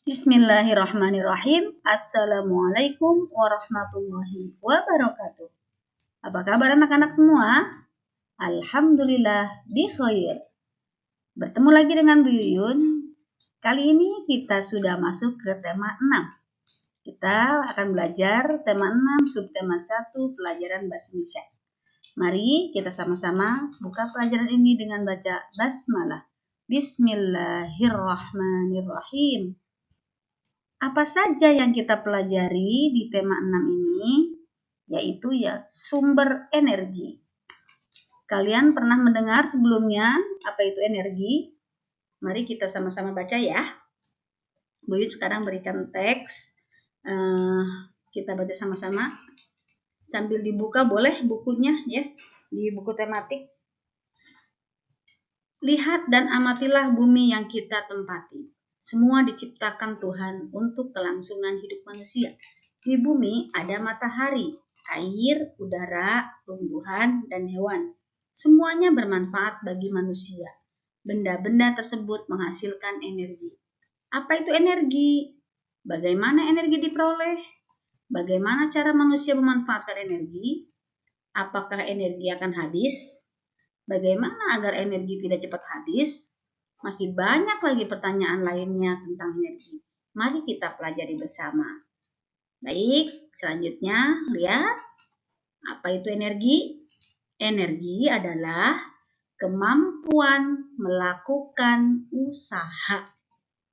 Bismillahirrahmanirrahim. Assalamualaikum warahmatullahi wabarakatuh. Apa kabar anak-anak semua? Alhamdulillah bikhair. Bertemu lagi dengan Bu Yuyun. Kali ini kita sudah masuk ke tema 6. Kita akan belajar tema 6, subtema 1, pelajaran Bahasa Indonesia. Mari kita sama-sama buka pelajaran ini dengan baca basmalah. Bismillahirrahmanirrahim. Apa saja yang kita pelajari di tema 6 ini? Yaitu sumber energi. Kalian pernah mendengar sebelumnya apa itu energi? Mari kita sama-sama baca ya. Bu Yud sekarang berikan teks. Kita baca sama-sama. Sambil dibuka boleh bukunya ya. Di buku tematik. Lihat dan amatilah bumi yang kita tempati. Semua diciptakan Tuhan untuk kelangsungan hidup manusia. Di bumi ada matahari, air, udara, tumbuhan, dan hewan. Semuanya bermanfaat bagi manusia. Benda-benda tersebut menghasilkan energi. Apa itu energi? Bagaimana energi diperoleh? Bagaimana cara manusia memanfaatkan energi? Apakah energi akan habis? Bagaimana agar energi tidak cepat habis? Masih banyak lagi pertanyaan lainnya tentang energi. Mari kita pelajari bersama. Baik, selanjutnya lihat. Apa itu energi? Energi adalah kemampuan melakukan usaha.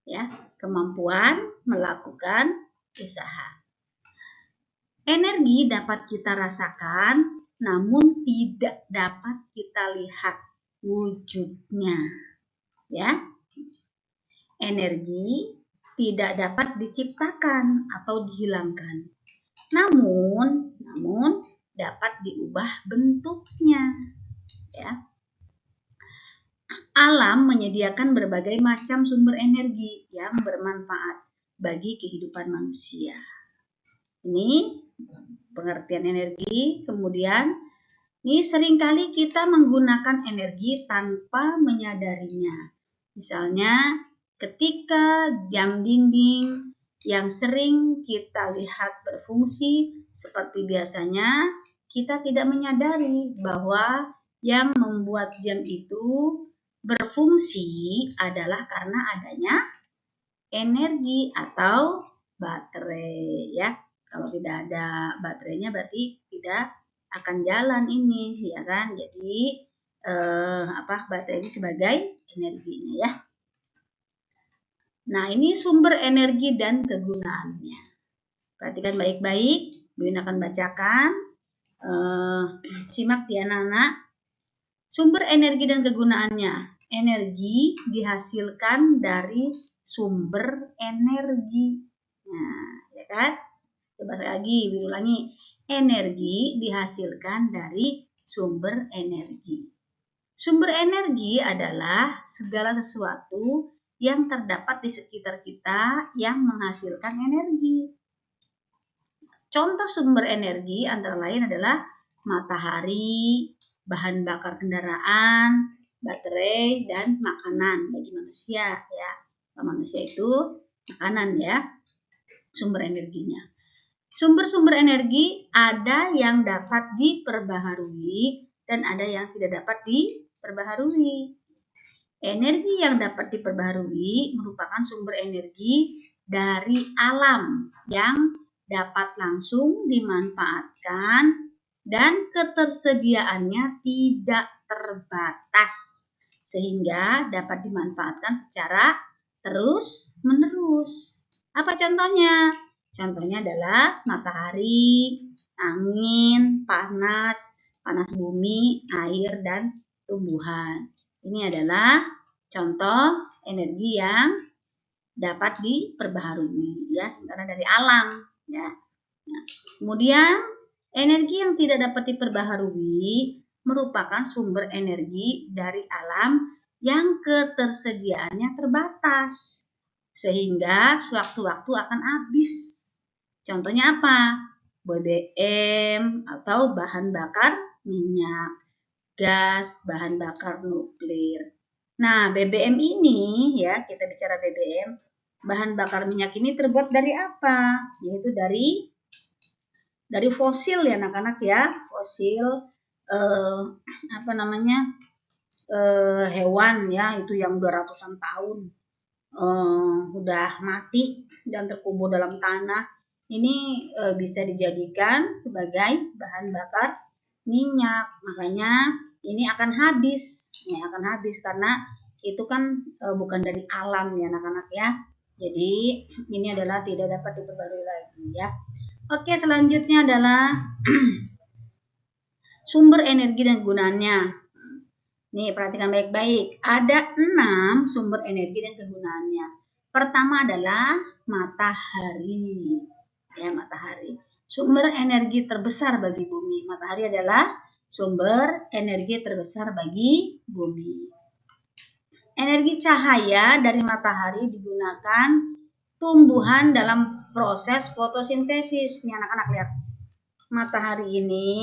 Ya, kemampuan melakukan usaha. Energi dapat kita rasakan, namun tidak dapat kita lihat wujudnya. Ya, energi tidak dapat diciptakan atau dihilangkan, namun dapat diubah bentuknya. Ya, alam menyediakan berbagai macam sumber energi yang bermanfaat bagi kehidupan manusia. Ini pengertian energi. Kemudian, ini seringkali kita menggunakan energi tanpa menyadarinya. Misalnya, ketika jam dinding yang sering kita lihat berfungsi seperti biasanya, kita tidak menyadari bahwa yang membuat jam itu berfungsi adalah karena adanya energi atau baterai ya. Kalau tidak ada baterainya berarti tidak akan jalan ini, ya kan? Jadi baterai ini sebagai energinya ya. Nah, ini sumber energi dan kegunaannya. Perhatikan baik-baik. Bu Yun akan bacakan. Simak ya anak-anak. Sumber energi dan kegunaannya. Energi dihasilkan dari sumber energi. Nah, ya kan? Coba lagi, ulangi. Energi dihasilkan dari sumber energi. Sumber energi adalah segala sesuatu yang terdapat di sekitar kita yang menghasilkan energi. Contoh sumber energi antara lain adalah matahari, bahan bakar kendaraan, baterai, dan makanan bagi manusia ya. Manusia itu makanan ya, sumber energinya. Sumber-sumber energi ada yang dapat diperbaharui dan ada yang tidak dapat diperbaharui. Energi yang dapat diperbaharui merupakan sumber energi dari alam yang dapat langsung dimanfaatkan dan ketersediaannya tidak terbatas sehingga dapat dimanfaatkan secara terus-menerus. Apa contohnya? Contohnya adalah matahari, angin, panas bumi, air, dan tumbuhan. Ini adalah contoh energi yang dapat diperbaharui ya, karena dari alam ya. Nah, kemudian energi yang tidak dapat diperbaharui merupakan sumber energi dari alam yang ketersediaannya terbatas sehingga sewaktu-waktu akan habis. Contohnya apa? BBM atau bahan bakar minyak, gas, bahan bakar nuklir. Nah, BBM ini ya, kita bicara BBM. bahan bakar minyak ini terbuat dari apa? Yaitu dari fosil ya anak-anak ya, fosil hewan ya, itu yang udah ratusan tahun udah mati dan terkubur dalam tanah. Ini bisa dijadikan sebagai bahan bakar minyak. Makanya ini akan habis, karena itu kan bukan dari alam ya anak-anak ya. Jadi ini adalah tidak dapat diperbarui lagi ya. Oke, selanjutnya adalah sumber energi dan gunanya. Nih, perhatikan baik-baik. Ada 6 sumber energi dan kegunaannya. Pertama adalah matahari. Ya, matahari. Sumber energi terbesar bagi bumi. Matahari adalah sumber energi terbesar bagi bumi. Energi cahaya dari matahari digunakan tumbuhan dalam proses fotosintesis. Nih anak-anak lihat. Matahari ini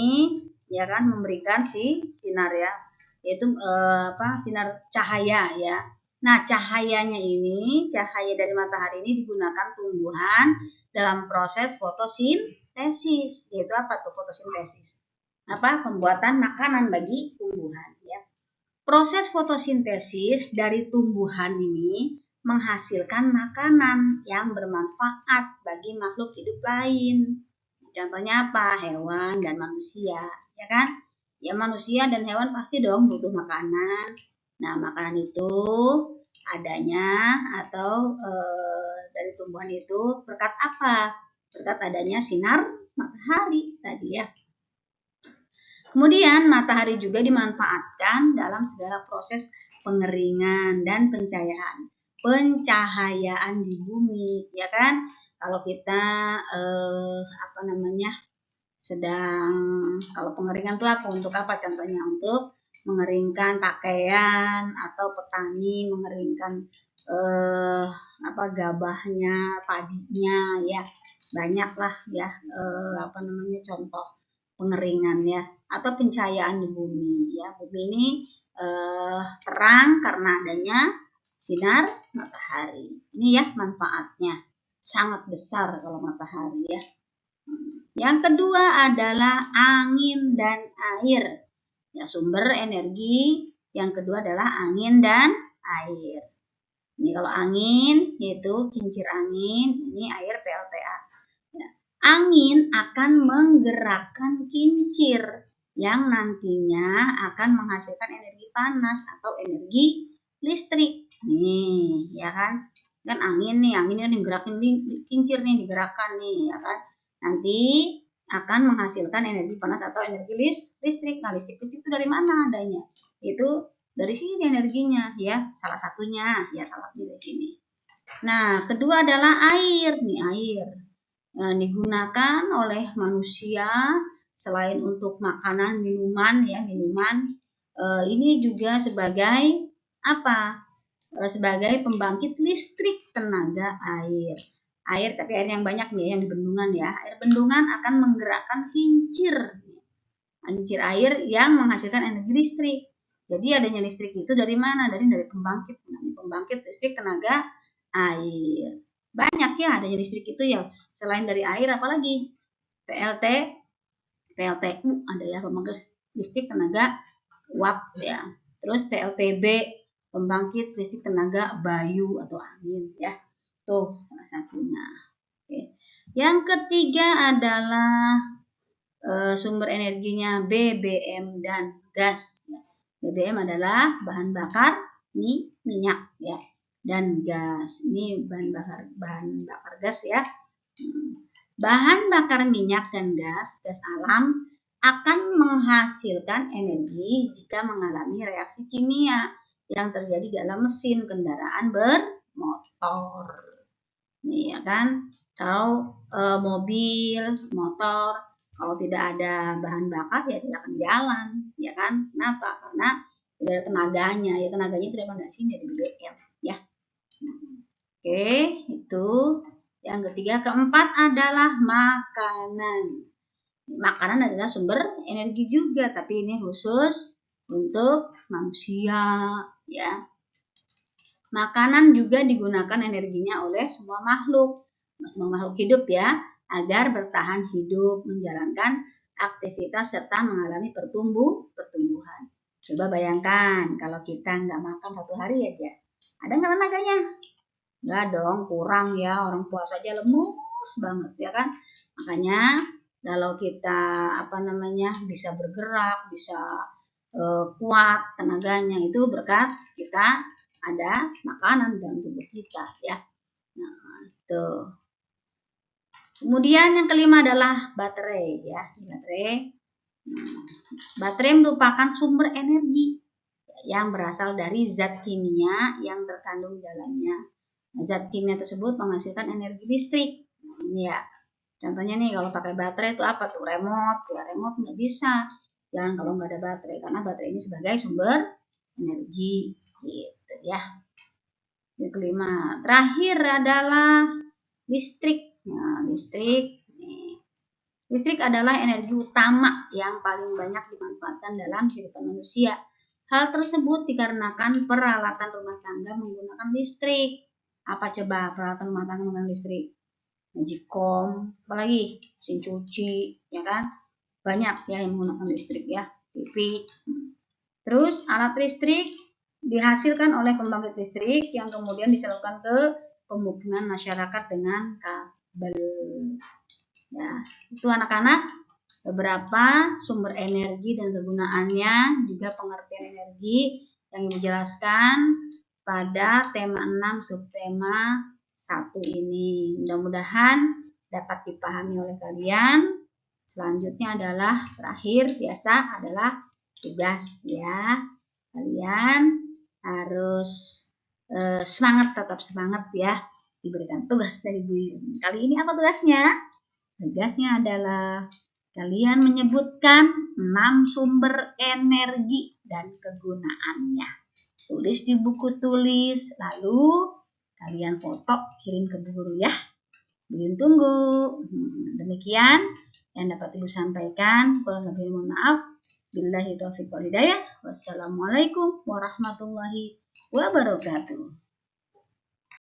ya kan memberikan sinar ya, yaitu sinar cahaya ya. Nah, cahaya dari matahari ini digunakan tumbuhan dalam proses fotosintesis. Yaitu apa tuh fotosintesis? Pembuatan makanan bagi tumbuhan ya. Proses fotosintesis dari tumbuhan ini menghasilkan makanan yang bermanfaat bagi makhluk hidup lain. Contohnya apa? Hewan dan manusia, ya kan? Ya manusia dan hewan pasti dong butuh makanan. Nah, makanan itu adanya atau dari tumbuhan itu berkat apa? Berkat adanya sinar matahari tadi ya. Kemudian matahari juga dimanfaatkan dalam segala proses pengeringan dan pencahayaan di bumi, ya kan? Kalau kita kalau pengeringan itu apa? Untuk apa contohnya? Untuk mengeringkan pakaian atau petani mengeringkan gabahnya, padinya ya. Banyaklah ya contoh pengeringan ya, atau pencahayaan di bumi ya. Bumi ini terang karena adanya sinar matahari. Ini ya manfaatnya sangat besar kalau matahari ya. Yang kedua adalah angin dan air. Ya, sumber energi yang kedua adalah angin dan air. Ini kalau angin yaitu kincir angin, ini air PLTA. Ya. Angin akan menggerakkan kincir yang nantinya akan menghasilkan energi panas atau energi listrik. Nih, ya kan? Kan anginnya digerakin kincir nih, digerakkan nih, ya kan? Nanti akan menghasilkan energi panas atau energi listrik. Nah, listrik itu dari mana adanya? Itu dari sini energinya, ya. Salah satunya dari sini. Nah, kedua adalah air. Nih, air. Digunakan oleh manusia selain untuk makanan, minuman ya, ini juga sebagai apa? Sebagai pembangkit listrik tenaga air. Tapi air yang banyak nih, yang di bendungan ya. Air bendungan akan menggerakkan kincir air yang menghasilkan energi listrik. Jadi adanya listrik itu dari mana? Dari pembangkit listrik tenaga air. Banyak ya adanya listrik itu ya. Selain dari air apalagi? PLTU ada ya, pembangkit listrik tenaga uap ya. Terus PLTB, pembangkit listrik tenaga bayu atau angin ya. Tuh salah satunya. Oke. Yang ketiga adalah sumber energinya BBM dan gas. BBM adalah bahan bakar minyak ya, dan gas. Ini bahan bakar gas ya. Bahan bakar minyak dan gas alam akan menghasilkan energi jika mengalami reaksi kimia yang terjadi dalam mesin kendaraan bermotor. Nih ya kan, kalau mobil, motor, kalau tidak ada bahan bakar ya tidak akan jalan, ya kan? Kenapa? Karena tidak ada tenaganya, ya tenaganya itu dari sini dari BBM, ya. Oke, itu yang ketiga. Keempat adalah makanan. Makanan adalah sumber energi juga, tapi ini khusus untuk manusia, ya. Makanan juga digunakan energinya oleh semua makhluk hidup ya, agar bertahan hidup, menjalankan aktivitas serta mengalami pertumbuhan. Coba bayangkan kalau kita nggak makan 1 hari aja, ada nggak tenaganya? Nggak dong, kurang ya, orang puasa aja lemus banget ya kan. Makanya kalau kita bisa bergerak, bisa kuat tenaganya itu berkat kita ada makanan dalam tubuh kita ya. Nah, itu. Kemudian yang kelima adalah baterai ya. Baterai merupakan sumber energi yang berasal dari zat kimia yang terkandung di dalamnya. Zat kimia tersebut menghasilkan energi listrik. Nah, ini ya. Contohnya nih kalau pakai baterai itu apa tuh? Remote. Ya remote nggak bisa. Jangan kalau nggak ada baterai, karena baterai ini sebagai sumber energi gitu ya. Yang kelima, terakhir adalah listrik. Nah, listrik adalah energi utama yang paling banyak dimanfaatkan dalam kehidupan manusia. Hal tersebut dikarenakan peralatan rumah tangga menggunakan listrik. Apa coba peralatan rumah tangga menggunakan listrik? Magicom, apalagi mesin cuci, ya kan? Banyak ya yang menggunakan listrik ya, TV. Terus alat listrik dihasilkan oleh pembangkit listrik yang kemudian disalurkan ke pemukiman masyarakat dengan kabel. Ya, itu anak-anak beberapa sumber energi dan kegunaannya, juga pengertian energi yang dijelaskan pada tema 6 subtema 1 ini. Mudah-mudahan dapat dipahami oleh kalian. Selanjutnya adalah terakhir biasa adalah tugas ya. Kalian harus semangat, tetap semangat ya. Diberikan tugas dari Bu Yun. Kali ini apa tugasnya? Tugasnya adalah kalian menyebutkan 6 sumber energi dan kegunaannya. Tulis di buku tulis, lalu kalian foto kirim ke guru ya. Bu Yun tunggu. Demikian yang dapat Ibu sampaikan. Kurang lebih mohon maaf. Billahi taufiq wal hidayah. Wassalamualaikum warahmatullahi wabarakatuh.